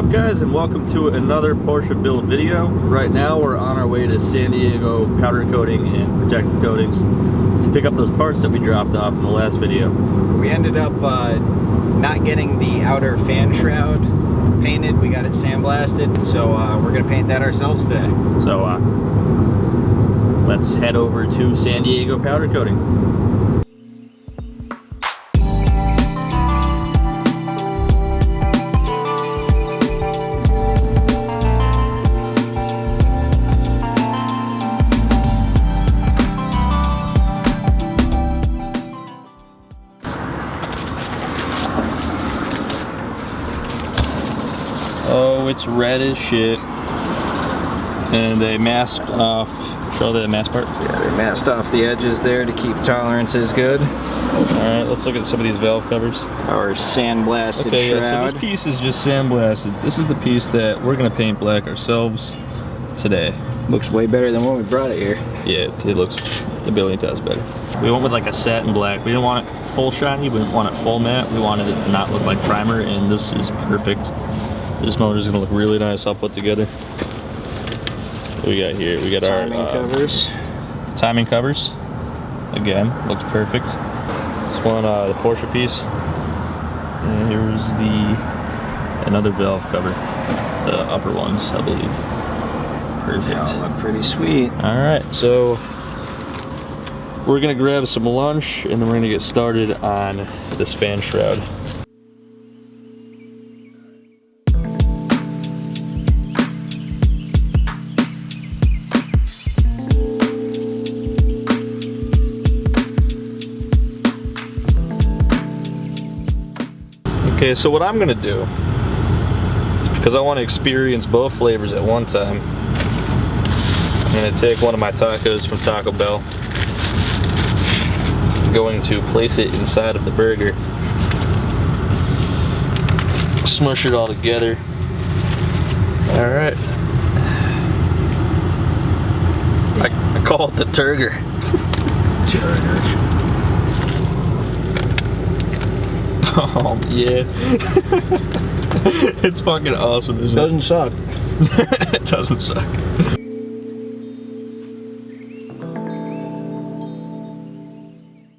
up, guys, and welcome to another Porsche Build video. Right now we're on our way to San Diego powder coating and protective coatings to pick up those parts that we dropped off in the last video. We ended up not getting the outer fan shroud painted. We got it sandblasted, so we're gonna paint that ourselves today. So let's head over to San Diego powder coating. Oh, it's red as shit. And they masked off, show the mask part? Yeah, they masked off the edges there to keep tolerances good. Alright, let's look at some of these valve covers. Our sandblasted shroud. Yeah, so this piece is just sandblasted. This is the piece that we're gonna paint black ourselves today. Looks way better than when we brought it here. Yeah, it looks a billion times better. We went with like a satin black. We didn't want it full shiny, we didn't want it full matte. We wanted it to not look like primer, and this is perfect. This motor is going to look really nice all put together. What we got here? We got timing covers. Timing covers. Again, looks perfect. This one, the Porsche piece. And here's another valve cover. The upper ones, I believe. Perfect. They all look pretty sweet. All right, so we're going to grab some lunch, and then we're going to get started on this fan shroud. Okay, so what I'm gonna do is, because I want to experience both flavors at one time, I'm gonna take one of my tacos from Taco Bell. I'm going to place it inside of the burger. Smush it all together. Alright. I call it the turger. Turger. Oh yeah. It's fucking awesome, isn't it? Doesn't suck. It doesn't suck.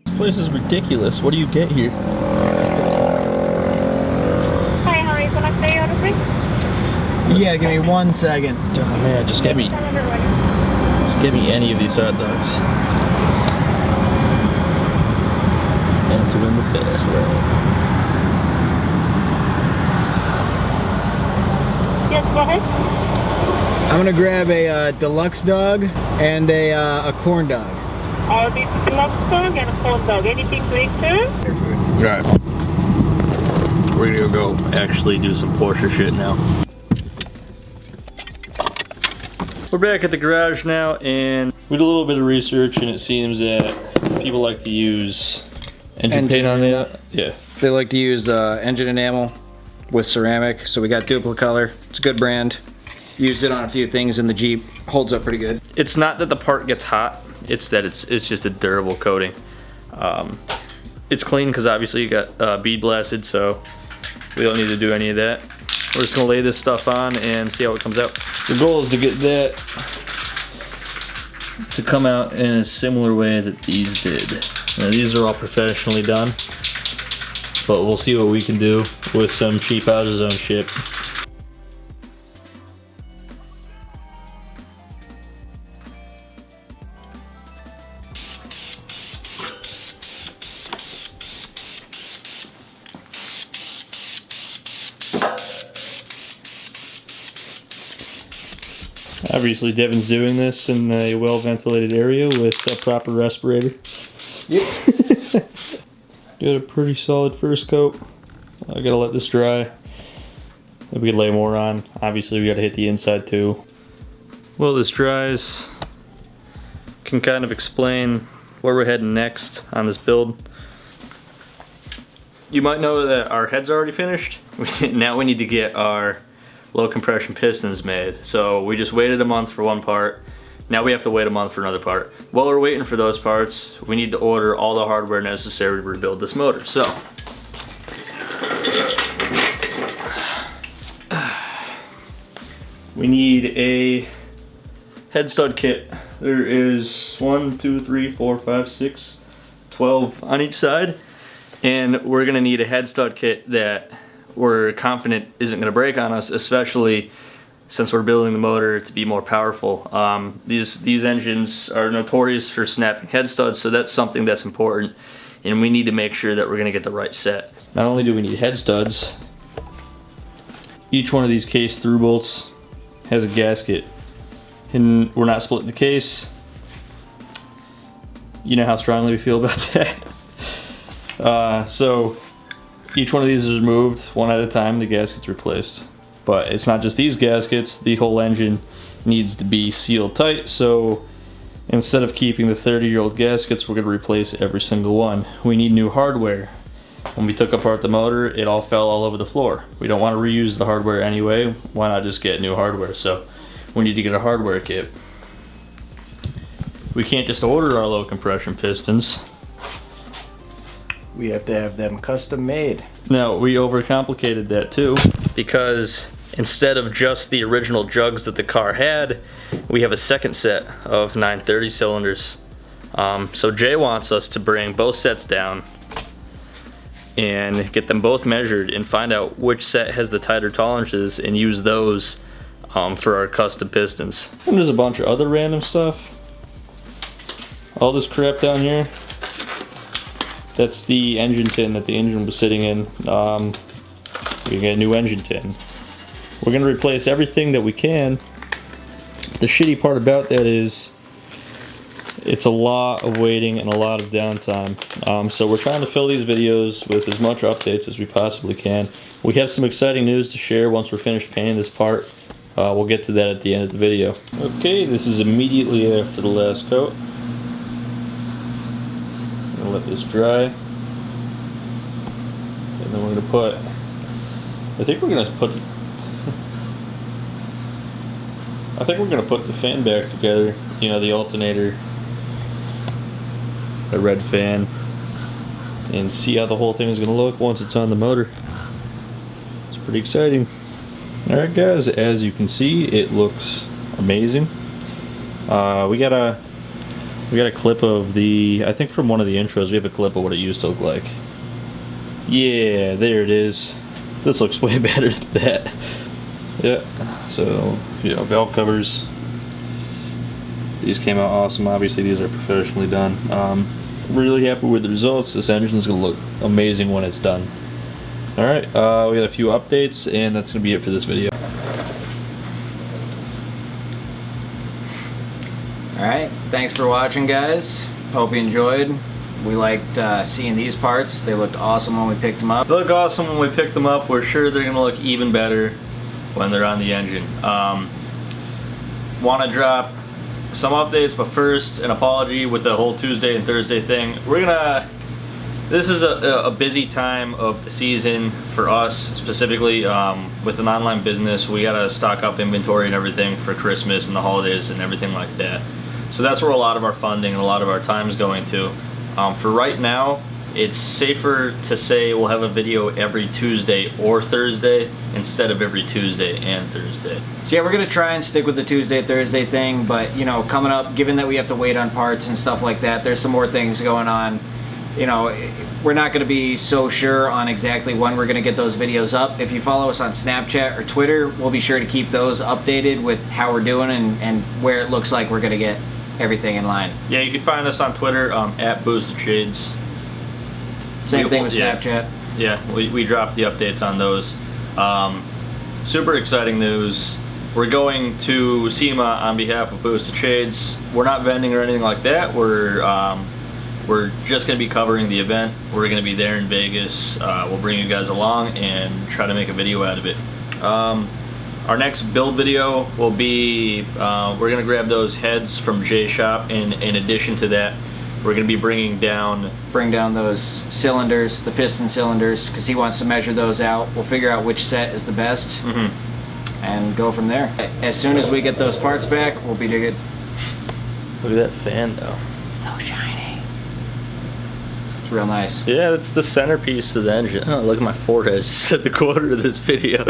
This place is ridiculous. What do you get here? Hi, how are you gonna pay your order, please? Yeah, give me 1 second. Oh man, just give me any of these hot dogs. Enter in the fast lane. Yes, go ahead. I'm gonna grab a deluxe dog and a corn dog. I'll be deluxe dog and a corn dog. Anything to eat, sir? Alright. We're gonna go actually do some Porsche shit now. We're back at the garage now, and we did a little bit of research, and it seems that people like to use engine paint on the yeah. They like to use engine enamel with ceramic, so we got Duplicolor. It's a good brand. Used it on a few things in the Jeep. Holds up pretty good. It's not that the part gets hot, it's that it's just a durable coating. It's clean because obviously you got bead blasted, so we don't need to do any of that. We're just gonna lay this stuff on and see how it comes out. The goal is to get that to come out in a similar way that these did. Now these are all professionally done, but we'll see what we can do with some cheap AutoZone shit. Obviously Devin's doing this in a well-ventilated area with a proper respirator. Yep. Got a pretty solid first coat. I gotta let this dry. If we could lay more on. Obviously we gotta hit the inside too. Well, this dries, can kind of explain where we're heading next on this build. You might know that our head's already finished. Now we need to get our low compression pistons made. So we just waited a month for one part. Now we have to wait a month for another part. While we're waiting for those parts, we need to order all the hardware necessary to rebuild this motor. So we need a head stud kit. There is 1, 2, 3, 4, 5, 6, 12 on each side, and we're gonna need a head stud kit that we're confident isn't gonna break on us, especially since we're building the motor to be more powerful. These engines are notorious for snapping head studs, so that's something that's important, and we need to make sure that we're gonna get the right set. Not only do we need head studs, each one of these case through bolts has a gasket, and we're not splitting the case. You know how strongly we feel about that. So each one of these is removed one at a time, the gasket's replaced. But it's not just these gaskets, the whole engine needs to be sealed tight, so instead of keeping the 30-year-old gaskets, we're going to replace every single one. We need new hardware. When we took apart the motor, it all fell all over the floor. We don't want to reuse the hardware anyway, why not just get new hardware? So we need to get a hardware kit. We can't just order our low compression pistons. We have to have them custom made. No, we overcomplicated that too, because instead of just the original jugs that the car had, we have a second set of 930 cylinders. So Jay wants us to bring both sets down and get them both measured and find out which set has the tighter tolerances and use those for our custom pistons. And there's a bunch of other random stuff. All this crap down here, that's the engine tin that the engine was sitting in. We get a new engine tin. We're gonna replace everything that we can. The shitty part about that is it's a lot of waiting and a lot of downtime. So we're trying to fill these videos with as much updates as we possibly can. We have some exciting news to share once we're finished painting this part. We'll get to that at the end of the video. Okay, this is immediately after the last coat. I'm gonna let this dry. And then we're gonna put, I think we're gonna put the fan back together, you know, the alternator, a red fan, and see how the whole thing is gonna look once it's on the motor. It's pretty exciting. Alright guys, as you can see, it looks amazing. We got a clip of the, I think from one of the intros, we have a clip of what it used to look like. Yeah, there it is. This looks way better than that. Yeah, so, you know, valve covers. These came out awesome. Obviously, these are professionally done. Really happy with the results. This engine is going to look amazing when it's done. Alright, we got a few updates, and that's going to be it for this video. Alright, thanks for watching, guys. Hope you enjoyed. We liked seeing these parts. They looked awesome when we picked them up. They look awesome when we pick them up. We're sure they're going to look even better when they're on the engine. Want to drop some updates, but first an apology with the whole Tuesday and Thursday thing. This is a busy time of the season for us, specifically with an online business. We gotta stock up inventory and everything for Christmas and the holidays and everything like that. So that's where a lot of our funding and a lot of our time is going to. For right now, it's safer to say we'll have a video every Tuesday or Thursday instead of every Tuesday and Thursday. So yeah, we're gonna try and stick with the Tuesday, Thursday thing, but you know, coming up, given that we have to wait on parts and stuff like that, there's some more things going on. You know, we're not gonna be so sure on exactly when we're gonna get those videos up. If you follow us on Snapchat or Twitter, we'll be sure to keep those updated with how we're doing and where it looks like we're gonna get everything in line. Yeah, you can find us on Twitter at Boostedshades. Same thing with Snapchat. Yeah, we dropped the updates on those. Super exciting news. We're going to SEMA on behalf of Boostedshades. We're not vending or anything like that. We're just going to be covering the event. We're going to be there in Vegas. We'll bring you guys along and try to make a video out of it. Our next build video will be, we're going to grab those heads from Jay's shop, and in addition to that, we're going to be bring down those cylinders, the piston cylinders, because he wants to measure those out. We'll figure out which set is the best and go from there. As soon as we get those parts back, we'll be good. Look at that fan though. It's so shiny. It's real nice. Yeah, that's the centerpiece of the engine. Oh, look at my forehead. It's at the corner of this video.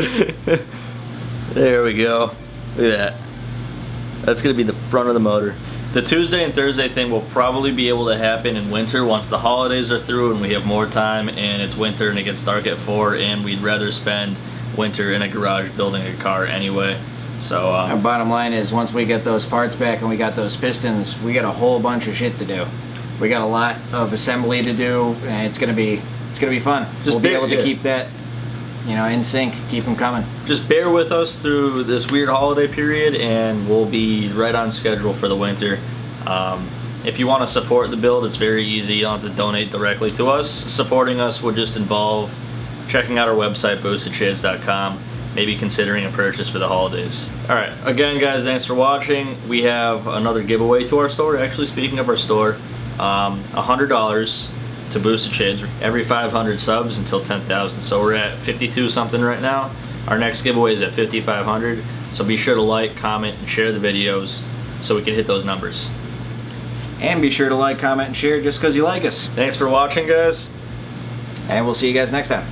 There we go. Look at that. That's gonna be the front of the motor. The Tuesday and Thursday thing will probably be able to happen in winter once the holidays are through and we have more time and it's winter and it gets dark at 4 and we'd rather spend winter in a garage building a car anyway. So bottom line is, once we get those parts back and we got those pistons, we got a whole bunch of shit to do. We got a lot of assembly to do, and it's gonna be fun. We'll be able to keep that, you know, in sync, keep them coming. Just bear with us through this weird holiday period and we'll be right on schedule for the winter. If you want to support the build, it's very easy. You don't have to donate directly to us. Supporting us would just involve checking out our website, boostedshades.com, maybe considering a purchase for the holidays. Alright, again guys, thanks for watching. We have another giveaway to our store. Actually, speaking of our store, $100 to Boosted Shades every 500 subs until 10,000. So we're at 52 something right now. Our next giveaway is at 5,500. So be sure to like, comment, and share the videos so we can hit those numbers. And be sure to like, comment, and share just because you like us. Thanks for watching, guys. And we'll see you guys next time.